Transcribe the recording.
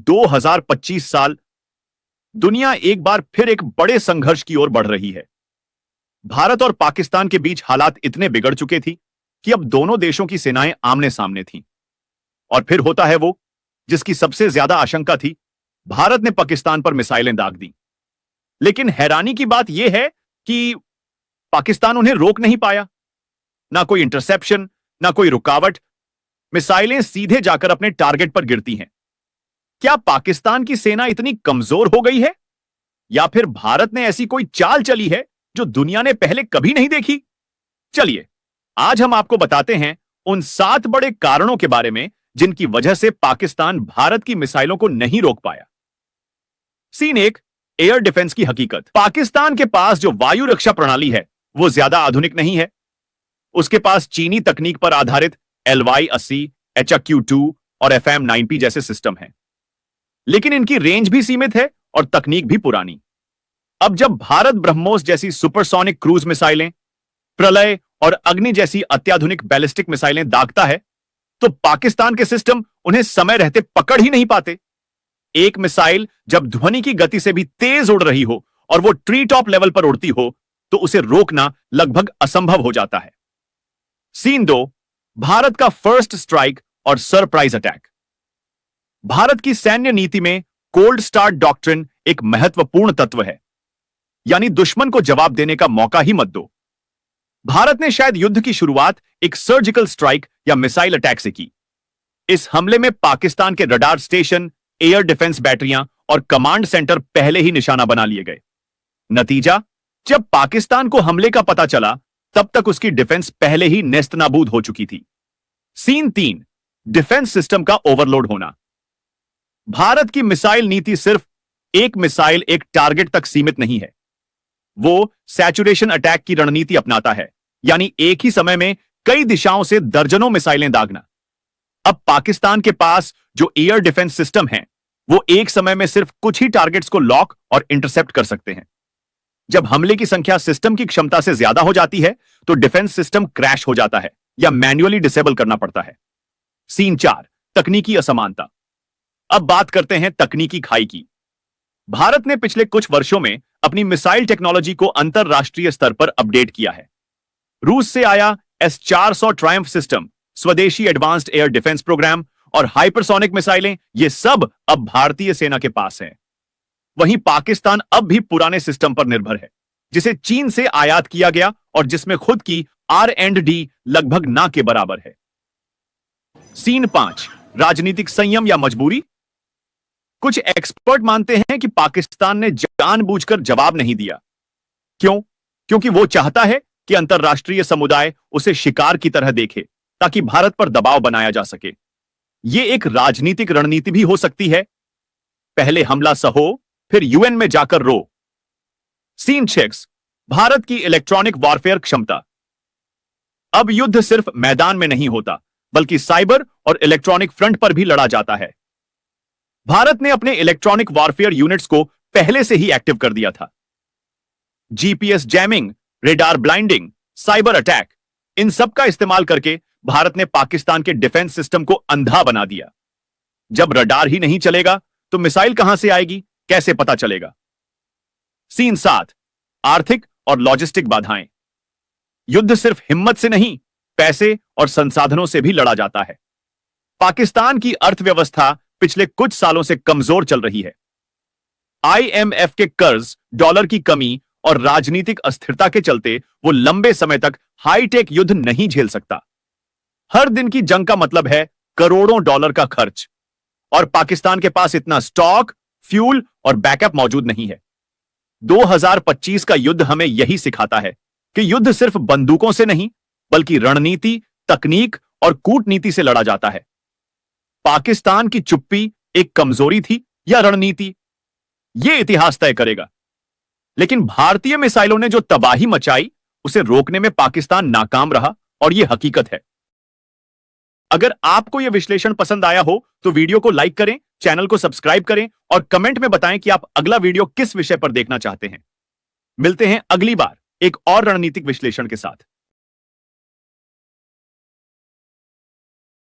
2025 साल, दुनिया एक बार फिर एक बड़े संघर्ष की ओर बढ़ रही है। भारत और पाकिस्तान के बीच हालात इतने बिगड़ चुके थी कि अब दोनों देशों की सेनाएं आमने सामने थीं। और फिर होता है वो जिसकी सबसे ज्यादा आशंका थी। भारत ने पाकिस्तान पर मिसाइलें दाग दी, लेकिन हैरानी की बात यह है कि पाकिस्तान उन्हें रोक नहीं पाया। ना कोई इंटरसेप्शन, ना कोई रुकावट। मिसाइलें सीधे जाकर अपने टारगेट पर गिरती हैं। क्या पाकिस्तान की सेना इतनी कमजोर हो गई है, या फिर भारत ने ऐसी कोई चाल चली है जो दुनिया ने पहले कभी नहीं देखी? चलिए, आज हम आपको बताते हैं उन 7 बड़े कारणों के बारे में जिनकी वजह से पाकिस्तान भारत की मिसाइलों को नहीं रोक पाया। सीन 1, एयर डिफेंस की हकीकत। पाकिस्तान के पास जो वायु रक्षा प्रणाली है वो ज्यादा आधुनिक नहीं है। उसके पास चीनी तकनीक पर आधारित LY-80, HQ-2 और FM-9P जैसे सिस्टम हैं, लेकिन इनकी रेंज भी सीमित है और तकनीक भी पुरानी। अब जब भारत ब्रह्मोस जैसी सुपरसोनिक क्रूज मिसाइलें, प्रलय और अग्नि जैसी अत्याधुनिक बैलिस्टिक मिसाइलें दागता है, तो पाकिस्तान के सिस्टम उन्हें समय रहते पकड़ ही नहीं पाते। एक मिसाइल जब ध्वनि की गति से भी तेज उड़ रही हो और वो ट्री टॉप लेवल पर उड़ती हो, तो उसे रोकना लगभग असंभव हो जाता है। सीन 2, भारत का फर्स्ट स्ट्राइक और सरप्राइज अटैक। भारत की सैन्य नीति में कोल्ड स्टार्ट डॉक्ट्रिन एक महत्वपूर्ण तत्व है, यानी दुश्मन को जवाब देने का मौका ही मत दो। भारत ने शायद युद्ध की शुरुआत एक सर्जिकल स्ट्राइक या मिसाइल अटैक से की। इस हमले में पाकिस्तान के रडार स्टेशन, एयर डिफेंस बैटरियां और कमांड सेंटर पहले ही निशाना बना लिए गए। नतीजा, जब पाकिस्तान को हमले का पता चला, तब तक उसकी डिफेंस पहले ही नेस्तनाबूद हो चुकी थी। सीन 3, डिफेंस सिस्टम का ओवरलोड होना। भारत की मिसाइल नीति सिर्फ एक मिसाइल एक टारगेट तक सीमित नहीं है। वो सैचुरेशन अटैक की रणनीति अपनाता है, यानी एक ही समय में कई दिशाओं से दर्जनों मिसाइलें दागना। अब पाकिस्तान के पास जो एयर डिफेंस सिस्टम है, वो एक समय में सिर्फ कुछ ही टारगेट्स को लॉक और इंटरसेप्ट कर सकते हैं। जब हमले की संख्या सिस्टम की क्षमता से ज्यादा हो जाती है, तो डिफेंस सिस्टम क्रैश हो जाता है या मैन्युअली डिसेबल करना पड़ता है। सीन 4, तकनीकी असमानता। अब बात करते हैं तकनीकी खाई की। भारत ने पिछले कुछ वर्षों में अपनी मिसाइल टेक्नोलॉजी को अंतरराष्ट्रीय स्तर पर अपडेट किया है। रूस से आया S-400 ट्रायम्फ सिस्टम, स्वदेशी एडवांस्ड एयर डिफेंस प्रोग्राम और हाइपरसोनिक मिसाइलें, ये सब अब भारतीय सेना के पास हैं। वहीं पाकिस्तान अब भी पुराने सिस्टम पर निर्भर है, जिसे चीन से आयात किया गया और जिसमें खुद की R&D लगभग ना के बराबर है। सीन 5, राजनीतिक संयम या मजबूरी। कुछ एक्सपर्ट मानते हैं कि पाकिस्तान ने जानबूझकर जवाब नहीं दिया। क्यों? क्योंकि वो चाहता है कि अंतरराष्ट्रीय समुदाय उसे शिकार की तरह देखे, ताकि भारत पर दबाव बनाया जा सके। यह एक राजनीतिक रणनीति भी हो सकती है। पहले हमला सहो, फिर UN में जाकर रो। सीन 6, भारत की इलेक्ट्रॉनिक वॉरफेयर क्षमता। अब युद्ध सिर्फ मैदान में नहीं होता, बल्कि साइबर और इलेक्ट्रॉनिक फ्रंट पर भी लड़ा जाता है। भारत ने अपने इलेक्ट्रॉनिक वॉरफेयर यूनिट्स को पहले से ही एक्टिव कर दिया था। GPS jamming, radar blinding, cyber attack, इन सब का इस्तेमाल करके भारत ने पाकिस्तान के डिफेंस सिस्टम को अंधा बना दिया। जब रडार ही नहीं चलेगा, तो मिसाइल कहां से आएगी, कैसे पता चलेगा? सीन 7, आर्थिक और लॉजिस्टिक बाधाएं। युद्ध सिर्फ हिम्मत से नहीं, पैसे और संसाधनों से भी लड़ा जाता है। पाकिस्तान की अर्थव्यवस्था पिछले कुछ सालों से कमजोर चल रही है। IMF के कर्ज, डॉलर की कमी और राजनीतिक अस्थिरता के चलते वो लंबे समय तक हाईटेक युद्ध नहीं झेल सकता। हर दिन की जंग का मतलब है करोड़ों डॉलर का खर्च, और पाकिस्तान के पास इतना स्टॉक, फ्यूल और बैकअप मौजूद नहीं है। 2025 का युद्ध हमें यही सिखाता है कि युद्ध सिर्फ बंदूकों से नहीं, बल्कि रणनीति, तकनीक और कूटनीति से लड़ा जाता है। पाकिस्तान की चुप्पी एक कमजोरी थी या रणनीति, यह इतिहास तय करेगा। लेकिन भारतीय मिसाइलों ने जो तबाही मचाई, उसे रोकने में पाकिस्तान नाकाम रहा, और यह हकीकत है। अगर आपको यह विश्लेषण पसंद आया हो तो वीडियो को लाइक करें, चैनल को सब्सक्राइब करें और कमेंट में बताएं कि आप अगला वीडियो किस विषय पर देखना चाहते हैं। मिलते हैं अगली बार एक और रणनीतिक विश्लेषण के साथ।